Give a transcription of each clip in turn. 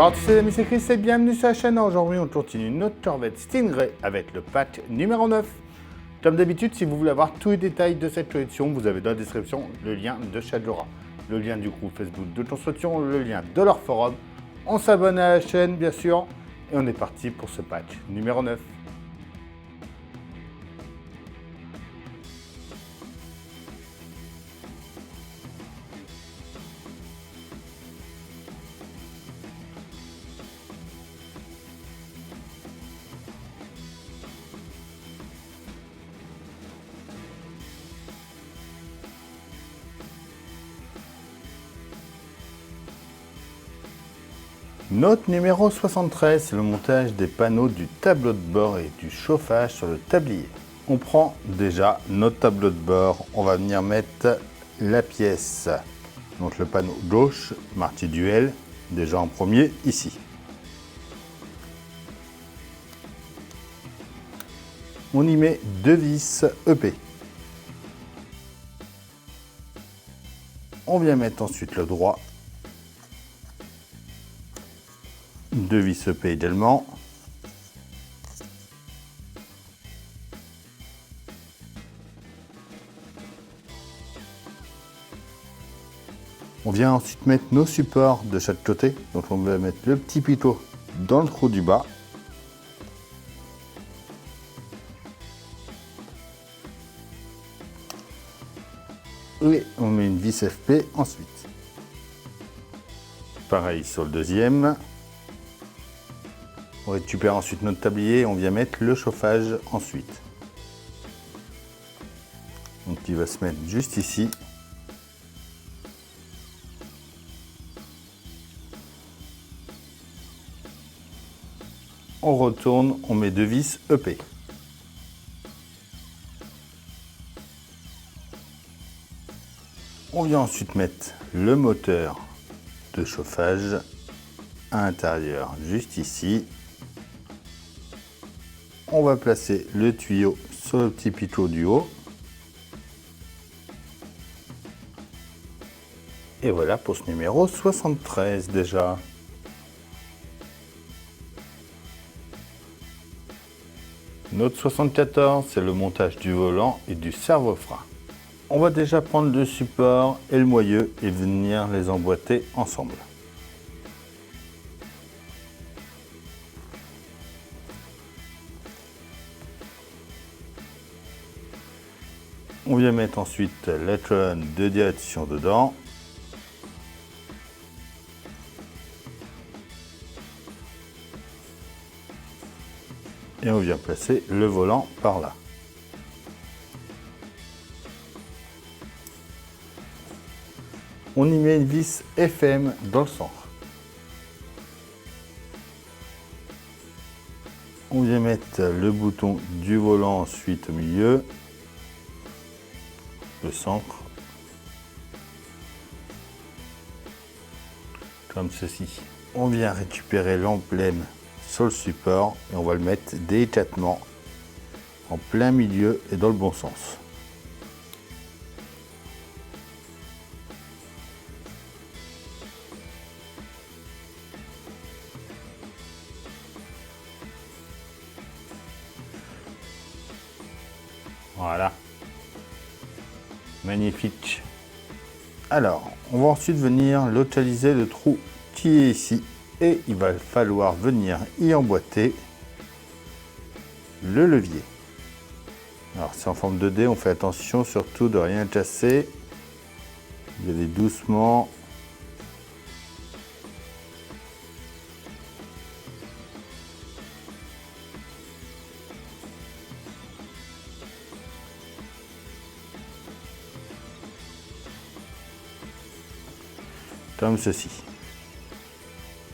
Bonjour à tous les amis, c'est Chris et bienvenue sur la chaîne. Aujourd'hui on continue notre Corvette Stingray avec le patch numéro 9. Comme d'habitude, si vous voulez avoir tous les détails de cette collection, vous avez dans la description le lien de Shadora, le lien du groupe Facebook de construction, le lien de leur forum. On s'abonne à la chaîne bien sûr et on est parti pour ce patch numéro 9. Note numéro 73, c'est le montage des panneaux du tableau de bord et du chauffage sur le tablier. On prend déjà notre tableau de bord, on va venir mettre la pièce, donc le panneau gauche, Marty Duel, déjà en premier ici. On y met deux vis EP. On vient mettre ensuite le droit. Deux vis EP également. On vient ensuite mettre nos supports de chaque côté. Donc on va mettre le petit pitot dans le trou du bas. Et on met une vis FP ensuite. Pareil sur le deuxième. On récupère ensuite notre tablier, on vient mettre le chauffage ensuite. Donc il va se mettre juste ici. On retourne, on met deux vis EP. On vient ensuite mettre le moteur de chauffage à l'intérieur, juste ici. On va placer le tuyau sur le petit pitot du haut. Et voilà pour ce numéro 73 déjà. Note 74, c'est le montage du volant et du servo-frein. On va déjà prendre le support et le moyeu et venir les emboîter ensemble. On vient mettre ensuite la colonne de direction dedans. Et on vient placer le volant par là. On y met une vis FM dans le centre. On vient mettre le bouton du volant ensuite au milieu. Le centre. Comme ceci. On vient récupérer l'emblème sur le support et on va le mettre délicatement en plein milieu et dans le bon sens. Voilà. Magnifique. Alors, on va ensuite venir localiser le trou qui est ici et il va falloir venir y emboîter le levier. Alors, c'est en forme de D, on fait attention surtout de rien casser. Vous allez doucement. Comme ceci.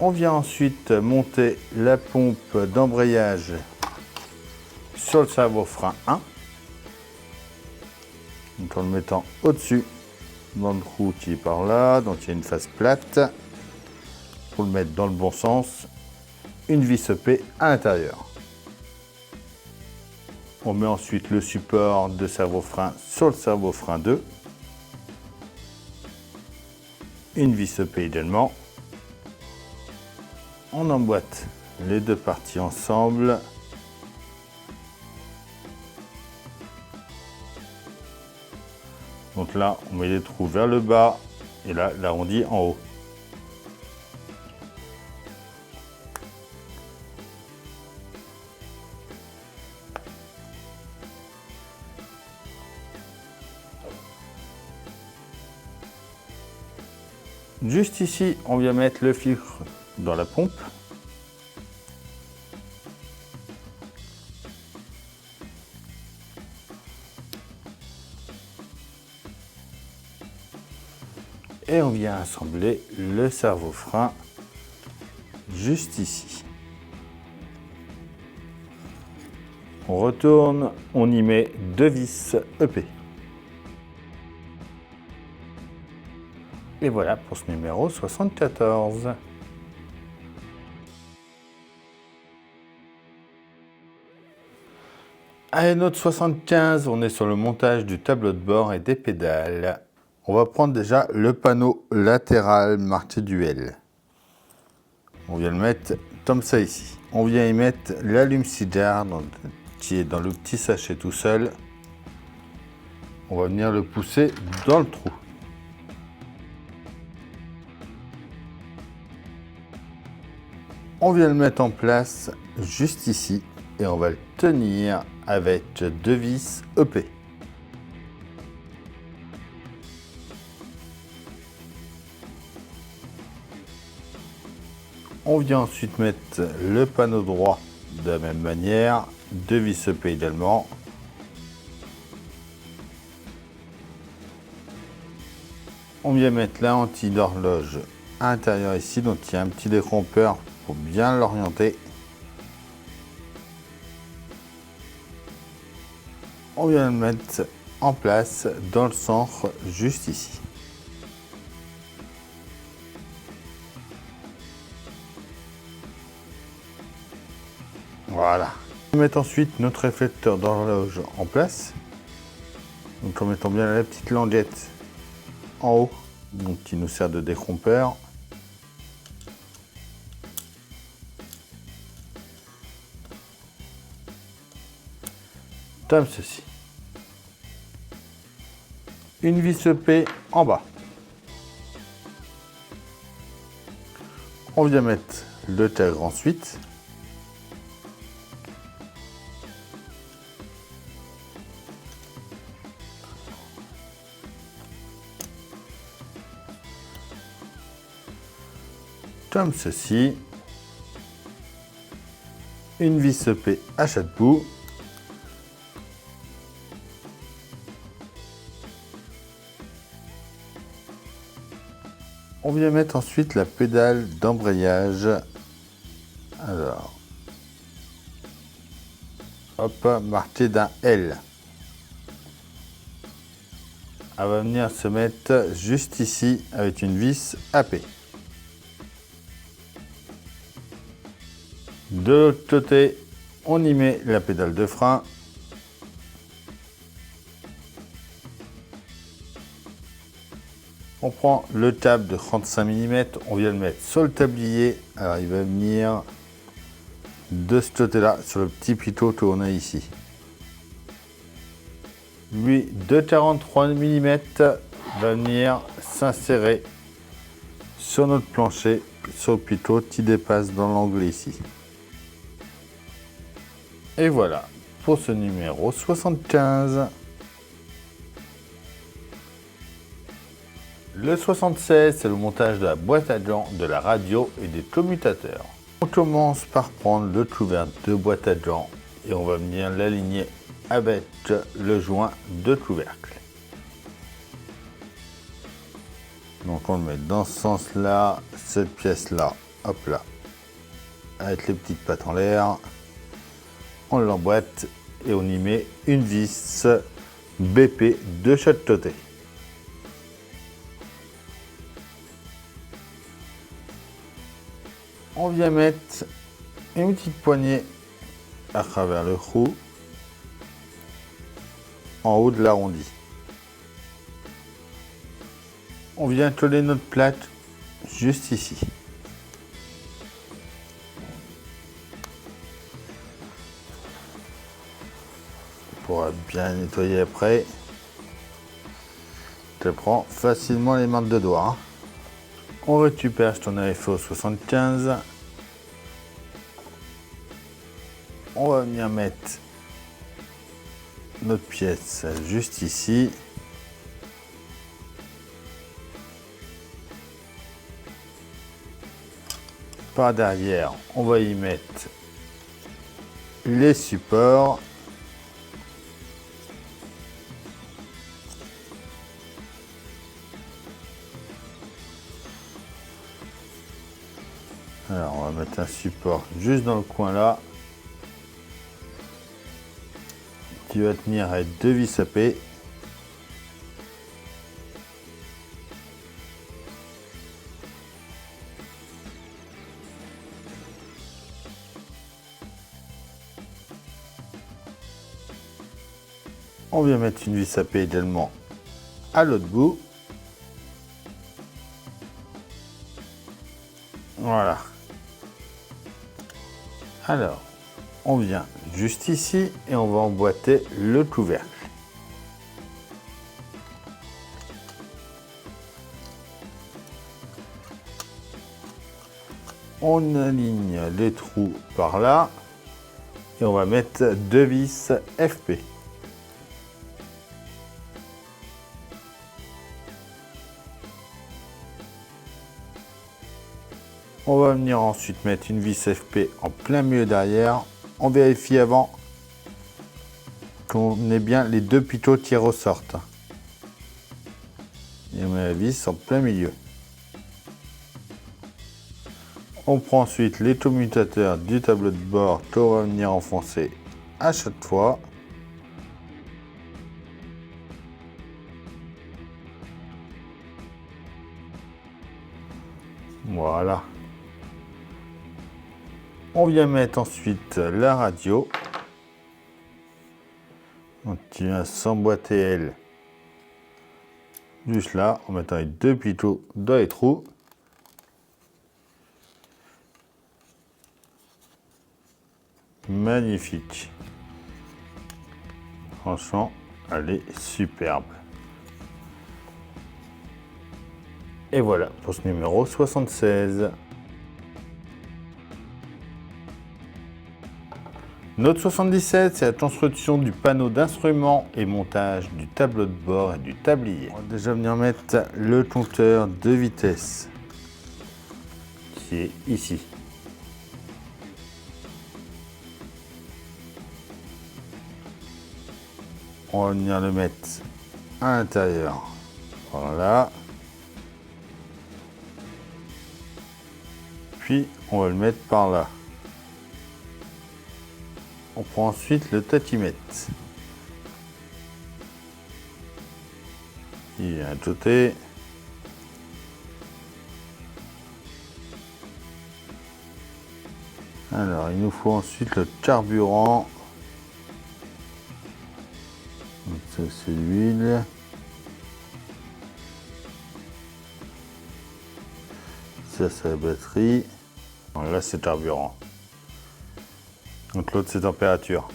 On vient ensuite monter la pompe d'embrayage sur le servo-frein 1. Donc en le mettant au-dessus dans le trou qui est par là, donc il y a une face plate. Pour le mettre dans le bon sens, une vis EP à l'intérieur. On met ensuite le support de servo-frein sur le servo-frein 2. Une vis EP également. On emboîte les deux parties ensemble. Donc là, on met les trous vers le bas et là, l'arrondi en haut. Juste ici, on vient mettre le filtre dans la pompe. Et on vient assembler le servo-frein juste ici. On retourne, on y met 2 vis EP. Et voilà pour ce numéro 74. Allez, notre 75, on est sur le montage du tableau de bord et des pédales. On va prendre déjà le panneau latéral marqué duel. On vient le mettre comme ça ici. On vient y mettre l'allume-cigare qui est dans le petit sachet tout seul. On va venir le pousser dans le trou. On vient le mettre en place juste ici et on va le tenir avec 2 vis EP. On vient ensuite mettre le panneau droit de la même manière, 2 vis EP également. On vient mettre la lentille d'horloge à l'intérieur ici, donc il y a un petit décrompeur pour bien l'orienter. On vient le mettre en place dans le centre juste ici. Voilà. On va mettre ensuite notre réflecteur d'horloge en place. Donc en mettant bien la petite languette en haut, donc qui nous sert de décrompeur. Comme ceci. Une vis EP en bas. On vient mettre le tègre ensuite. Comme ceci. Une vis EP à chaque bout. On vient mettre ensuite la pédale d'embrayage. Alors, hop, marquée d'un L. Elle va venir se mettre juste ici avec une vis AP. De l'autre côté, on y met la pédale de frein. On prend le câble de 35 mm, on vient le mettre sur le tablier. Alors il va venir de ce côté-là, sur le petit pitot qu'on a ici. Lui, de 43 mm, va venir s'insérer sur notre plancher, sur le pitot qui dépasse dans l'angle ici. Et voilà pour ce numéro 75. Le 76, c'est le montage de la boîte à gants, de la radio et des commutateurs. On commence par prendre le couvercle de boîte à gants et on va venir l'aligner avec le joint de couvercle. Donc on le met dans ce sens-là, cette pièce-là, hop là, avec les petites pattes en l'air. On l'emboîte et on y met une vis BP de chaque côté. On vient mettre une petite poignée à travers le trou en haut de l'arrondi. On vient coller notre plaque juste ici. pourra bien nettoyer après. Tu prends facilement les mains de doigts. Hein. On récupère ce qu'on avait fait au 75. On va venir mettre notre pièce juste ici. Par derrière, on va y mettre les supports. Alors, on va mettre un support juste dans le coin là, qui va tenir avec 2 vis à paix. On vient mettre une vis à paix également à l'autre bout. Voilà. Alors, on vient juste ici et on va emboîter le couvercle. On aligne les trous par là et on va mettre 2 vis FP. On va venir ensuite mettre une vis FP en plein milieu derrière. On vérifie avant qu'on ait bien les 2 pivots qui ressortent. Et on met la vis en plein milieu. On prend ensuite les commutateurs du tableau de bord qu'on va venir enfoncer à chaque fois. Voilà. On vient mettre ensuite la radio. Donc qui vient s'emboîter elle juste là en mettant les 2 pivots dans les trous. Magnifique. Franchement, elle est superbe. Et voilà pour ce numéro 76. Note 77, c'est la construction du panneau d'instruments et montage du tableau de bord et du tablier. On va déjà venir mettre le compteur de vitesse qui est ici. On va venir le mettre à l'intérieur. Voilà. Puis on va le mettre par là. On prend ensuite le tachymètre. Il vient à côté. Alors, il nous faut ensuite le carburant. Donc ça, c'est l'huile. Ça, c'est la batterie. Donc là, c'est le carburant. Donc l'autre, c'est température.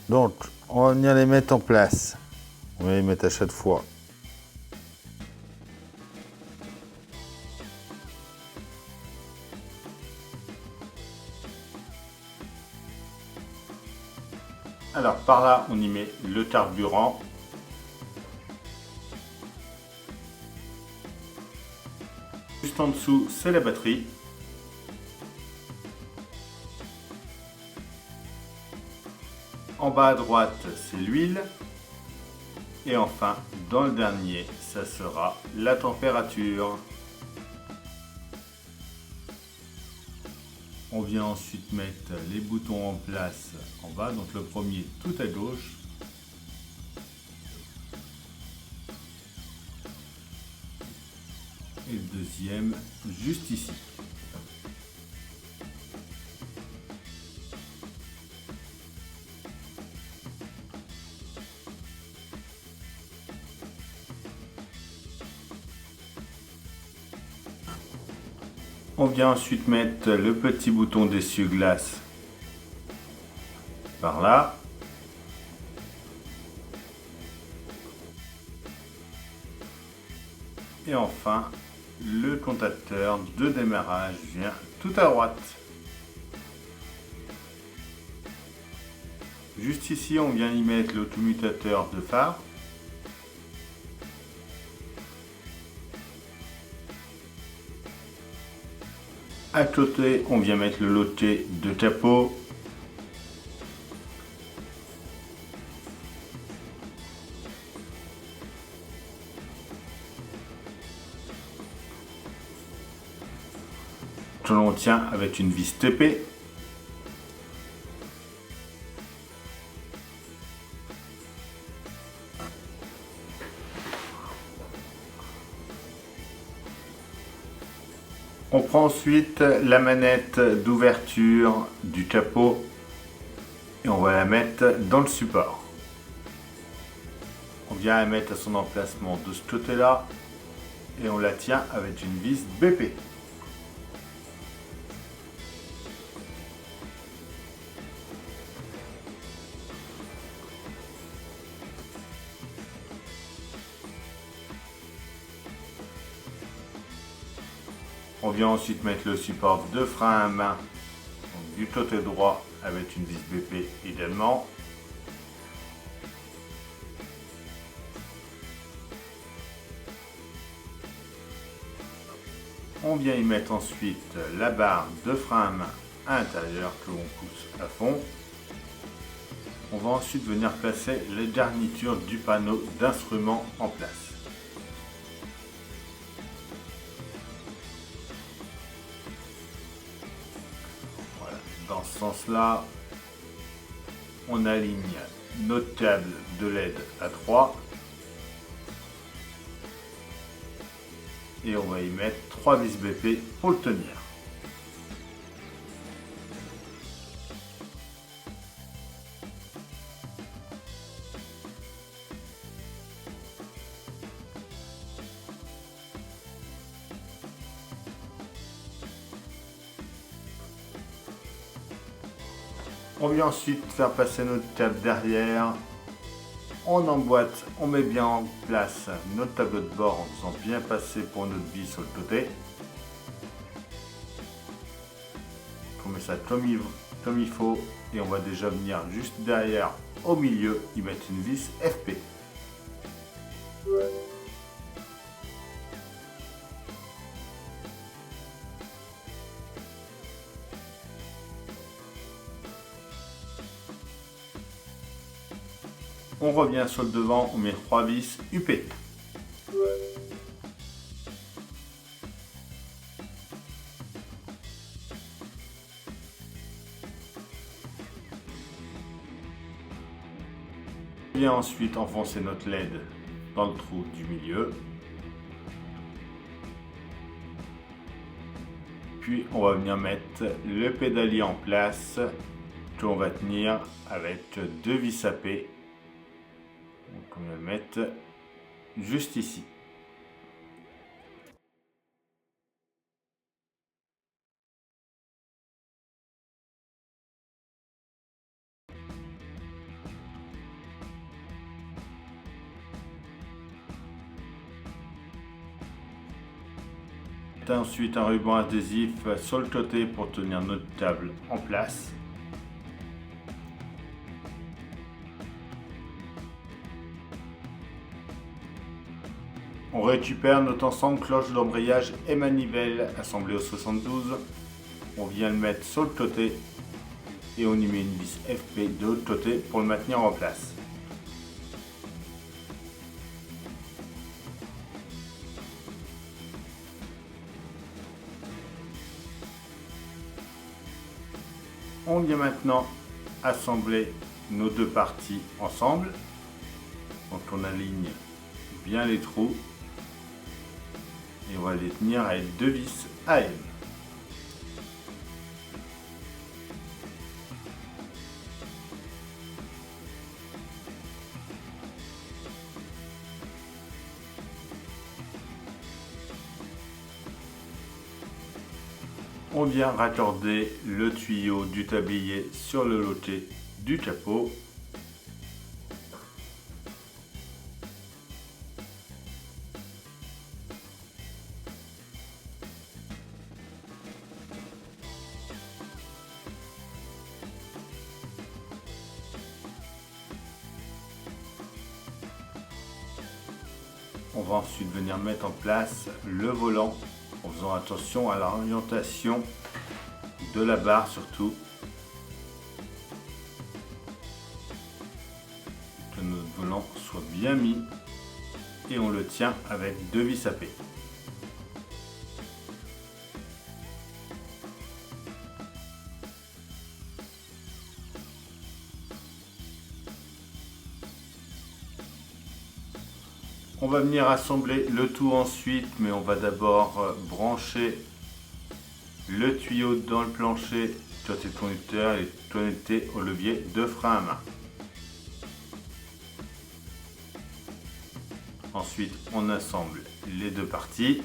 Donc, on va venir les mettre en place. On va les mettre à chaque fois. Alors par là, on y met le carburant. Juste en dessous, c'est la batterie. En bas à droite, c'est l'huile. Et enfin, dans le dernier, ça sera la température. On vient ensuite mettre les boutons en place en bas. Donc le premier tout à gauche. Et le deuxième juste ici. On vient ensuite mettre le petit bouton d'essuie-glace par là. Et enfin, le contacteur de démarrage vient tout à droite. Juste ici, on vient y mettre le commutateur de phare. À côté, on vient mettre le loquet de capot. Que l'on tient avec une vis TP. On prend ensuite la manette d'ouverture du capot et on va la mettre dans le support. On vient la mettre à son emplacement de ce côté-là et on la tient avec une vis BP. On vient ensuite mettre le support de frein à main donc du côté droit avec une vis BP également. On vient y mettre ensuite la barre de frein à main à l'intérieur que l'on pousse à fond. On va ensuite venir placer les garnitures du panneau d'instruments en place. Voilà. Dans ce sens-là, on aligne notre câble de LED à 3 et on va y mettre 3 vis BP pour le tenir. On vient ensuite faire passer notre câble derrière. On emboîte, on met bien en place notre tableau de bord en faisant bien passer pour notre vis sur le côté. On met ça comme il faut et on va déjà venir juste derrière au milieu y mettre une vis FP. On revient sur le devant, on met 3 vis UP. On vient ensuite enfoncer notre LED dans le trou du milieu. Puis on va venir mettre le pédalier en place que l'on va tenir avec 2 vis AP. Donc on va le mettre juste ici. Ensuite un ruban adhésif sur le côté pour tenir notre câble en place. On récupère notre ensemble cloche d'embrayage et manivelle assemblée au 72. On vient le mettre sur le côté et on y met une vis FP de l'autre côté pour le maintenir en place. On vient maintenant assembler nos deux parties ensemble. Donc on aligne bien les trous et on va les tenir avec 2 vis AM. On vient raccorder le tuyau du tablier sur le loquet du capot. On va ensuite venir mettre en place le volant en faisant attention à l'orientation de la barre surtout. Que notre volant soit bien mis et on le tient avec 2 vis à P. On va venir assembler le tout ensuite, mais on va d'abord brancher le tuyau dans le plancher, piloter le conducteur et connecter au levier de frein à main. Ensuite, on assemble les deux parties.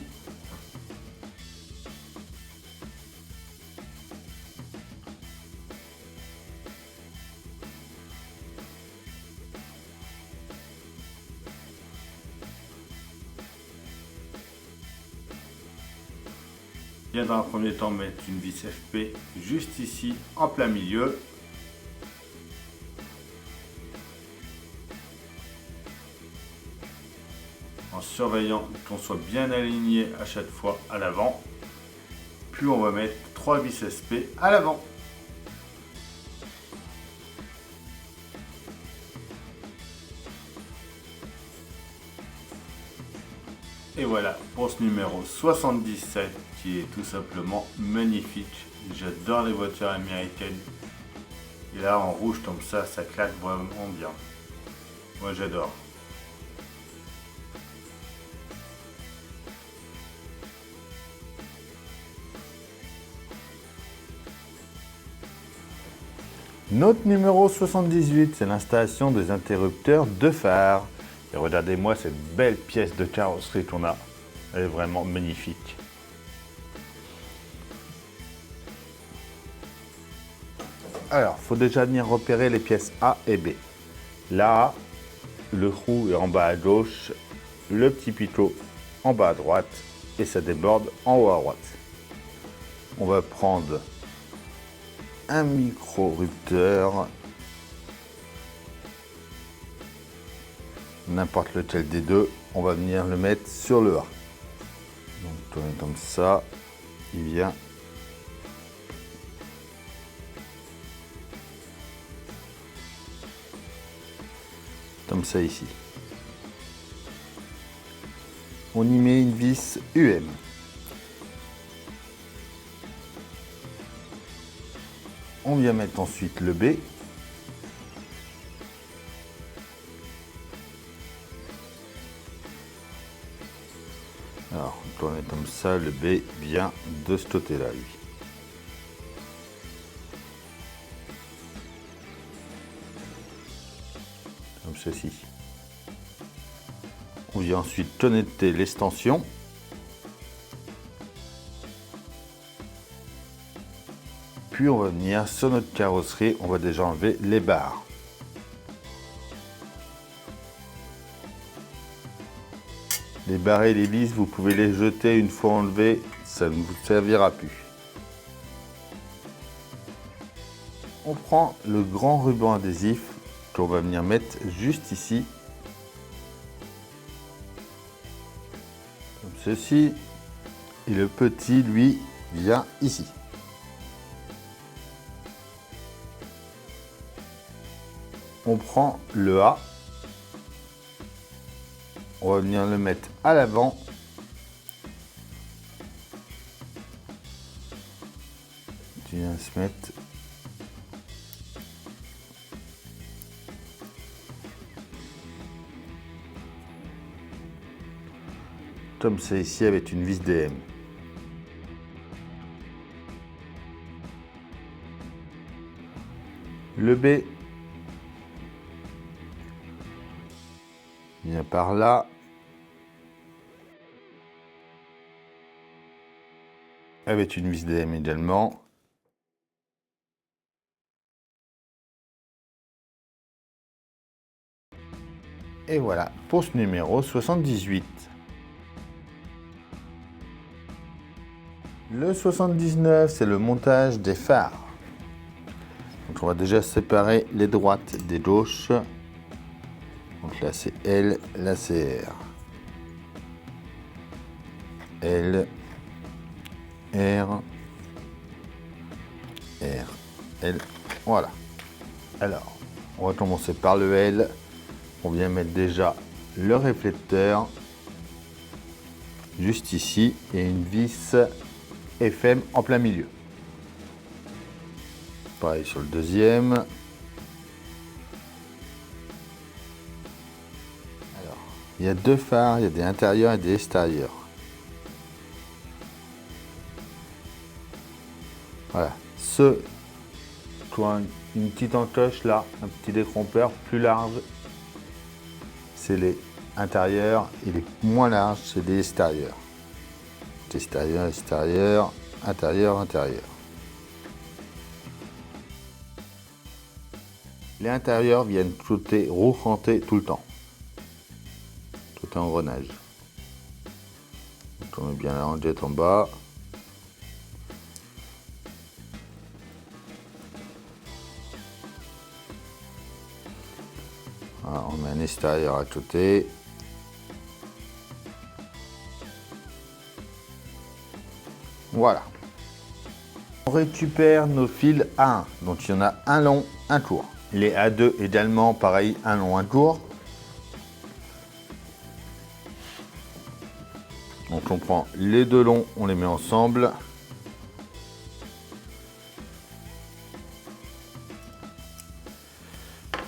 Bien dans un premier temps mettre une vis FP juste ici en plein milieu. En surveillant qu'on soit bien aligné à chaque fois à l'avant. Puis on va mettre 3 vis SP à l'avant. Et voilà pour ce numéro 77 qui est tout simplement magnifique. J'adore les voitures américaines. Et là en rouge comme ça claque vraiment bien. Moi j'adore. Notre numéro 78, c'est l'installation des interrupteurs de phare. Et regardez-moi cette belle pièce de carrosserie qu'on a. Elle est vraiment magnifique. Alors, il faut déjà venir repérer les pièces A et B. Là, le trou est en bas à gauche, le petit pitot en bas à droite et ça déborde en haut à droite. On va prendre un micro-rupteur, n'importe lequel des deux, on va venir le mettre sur le A. Donc tourner comme ça, il vient comme ça ici. On y met une vis UM. On vient mettre ensuite le B. Alors, on tourne comme ça, le B vient de ce côté-là, lui. Comme ceci. On vient ensuite connecter l'extension. Puis on va venir sur notre carrosserie, on va déjà enlever les barres. Les barres et les vis, vous pouvez les jeter une fois enlevés, ça ne vous servira plus. On prend le grand ruban adhésif qu'on va venir mettre juste ici. Comme ceci. Et le petit, lui, vient ici. On prend le A, on va venir le mettre à l'avant. Tu viens se mettre comme ça ici avec une vis DM. Le B vient par là. Avec une vis DM également. Et voilà pour ce numéro 78. Le 79, c'est le montage des phares. Donc on va déjà séparer les droites des gauches. Donc là c'est L, là c'est R. L, R, R, L, voilà. Alors, on va commencer par le L. On vient mettre déjà le réflecteur juste ici et une vis FM en plein milieu. Pareil sur le deuxième. Alors, il y a deux phares, il y a des intérieurs et des extérieurs. Voilà, ceux qui ont une petite encoche là, un petit détrompeur plus large, c'est les intérieurs, et les moins larges, c'est des extérieurs. Extérieur, extérieur, intérieur, intérieur. Les intérieurs viennent côté rouffranté tout le temps. Côté engrenage. Donc on met bien la rangette en bas. Voilà, on met un extérieur à côté. Voilà. On récupère nos fils A1. Donc il y en a un long, un court. Les A2 également, pareil, un long, un court. Donc on prend les deux longs, on les met ensemble.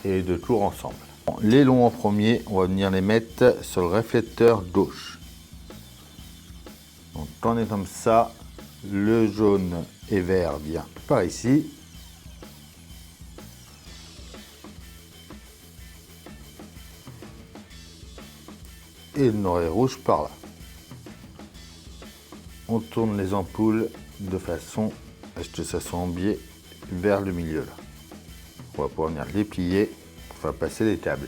Et les deux courts ensemble. Les longs en premier, on va venir les mettre sur le réflecteur gauche. Donc quand on est comme ça, le jaune et vert vient par ici. Et le noir et rouge par là. On tourne les ampoules de façon à ce que ça soit en biais vers le milieu là. On va pouvoir venir les plier pour faire passer les câbles.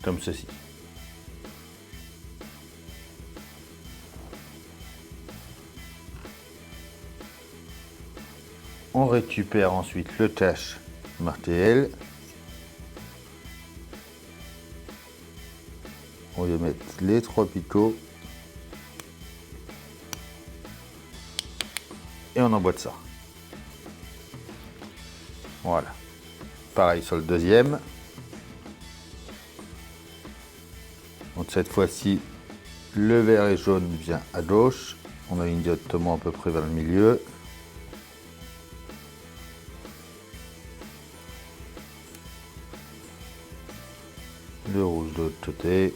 Comme ceci. On récupère ensuite le cache martel. On va mettre les trois picots. Et on emboîte ça. Voilà. Pareil sur le deuxième. Donc cette fois-ci, le vert et jaune vient à gauche. On aligne directement à peu près vers le milieu. Le rouge de l'autre côté.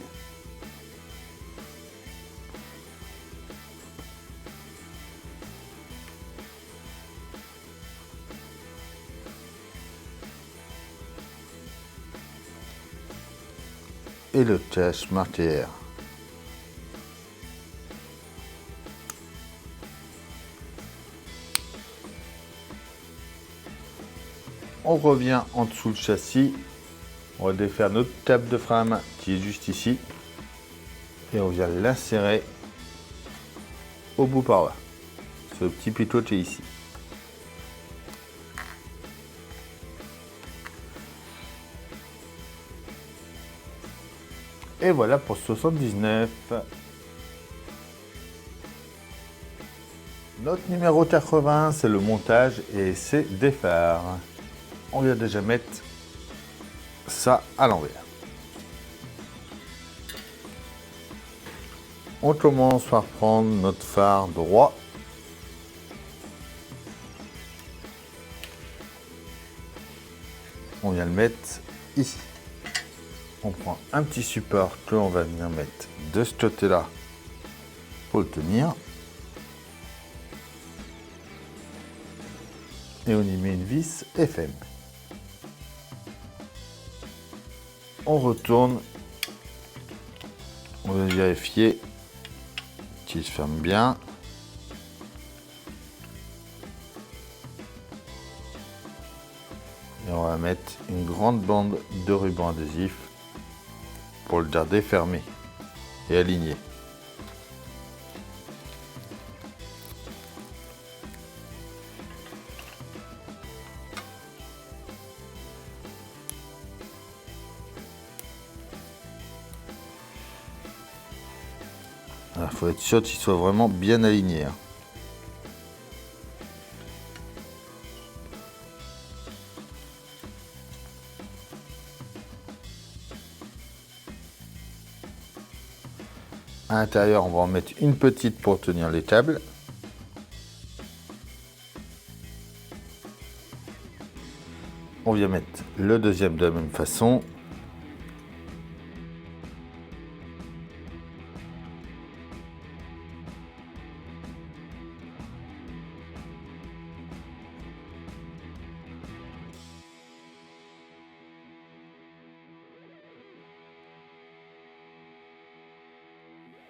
Et le cache marqué R. On revient en dessous le châssis. On va défaire notre table de frein à main qui est juste ici. Et on vient l'insérer au bout par là. Ce petit pitot qui est ici. Et voilà pour 79. Notre numéro 80, c'est le montage et c'est des phares. On vient déjà mettre ça à l'envers. On commence par prendre notre phare droit. On vient le mettre ici. On prend un petit support que l'on va venir mettre de ce côté-là pour le tenir. Et on y met une vis FM. On retourne. On va vérifier qu'il se ferme bien. Et on va mettre une grande bande de ruban adhésif pour le garder fermé et aligné. Il faut être sûr qu'il soit vraiment bien aligné. À l'intérieur, on va en mettre une petite pour tenir les tables. On vient mettre le deuxième de la même façon.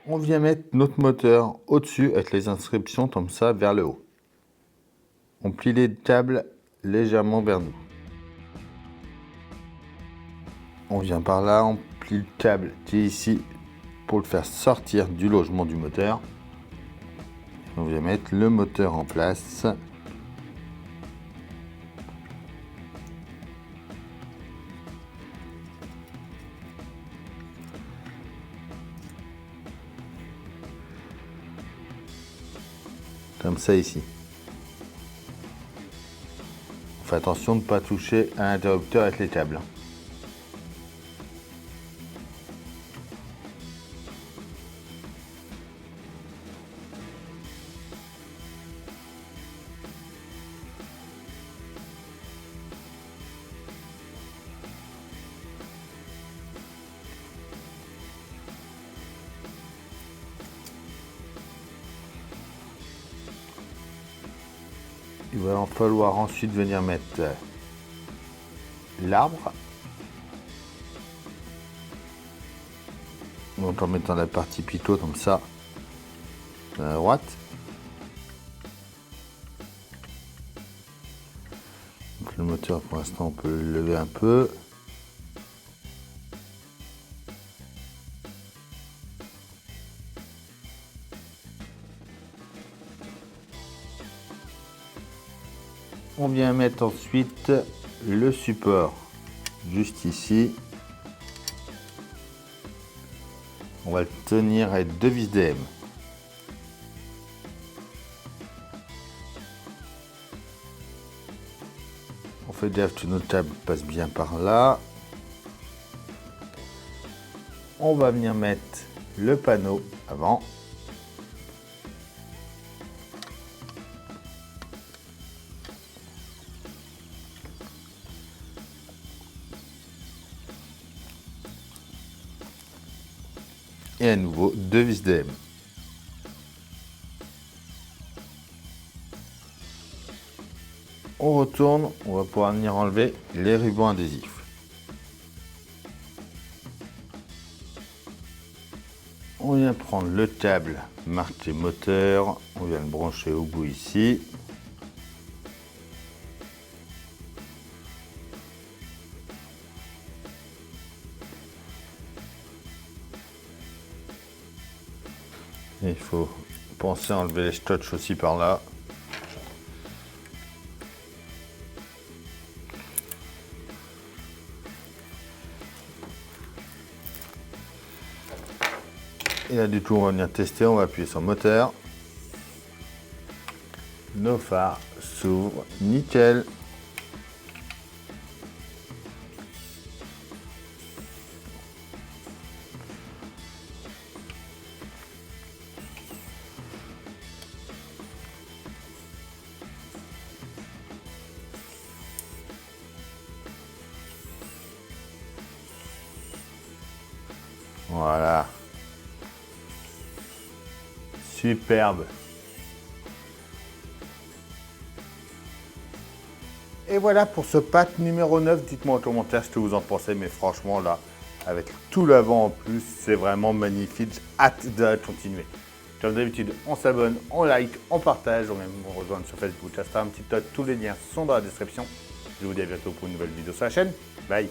On vient mettre notre moteur au-dessus avec les inscriptions comme ça vers le haut. On plie les tables légèrement vers nous. On vient par là, on plie le câble qui est ici pour le faire sortir du logement du moteur. On vient mettre le moteur en place. Comme ça ici. On fait attention de ne pas toucher à l'interrupteur avec les câbles. Il va en falloir ensuite venir mettre l'arbre. Donc en mettant la partie pitot comme ça à la droite. Donc le moteur pour l'instant on peut le lever un peu. On vient mettre ensuite le support juste ici. On va le tenir avec deux vis DM. On fait gaffe que notre table passe bien par là. On va venir mettre le panneau avant. Et à nouveau deux vis DM. On retourne, on va pouvoir venir enlever les rubans adhésifs. On vient prendre le câble marqué moteur, on vient le brancher au bout ici. Et il faut penser à enlever les scotch aussi par là. Et là du coup on va venir tester, on va appuyer sur moteur. Nos phares s'ouvrent, nickel. Voilà. Superbe. Et voilà pour ce pack numéro 9. Dites-moi en commentaire ce que vous en pensez. Mais franchement, là, avec tout l'avant en plus, c'est vraiment magnifique. J'ai hâte de continuer. Comme d'habitude, on s'abonne, on like, on partage. On va même nous rejoindre sur Facebook, Instagram, TikTok. Tous les liens sont dans la description. Je vous dis à bientôt pour une nouvelle vidéo sur la chaîne. Bye.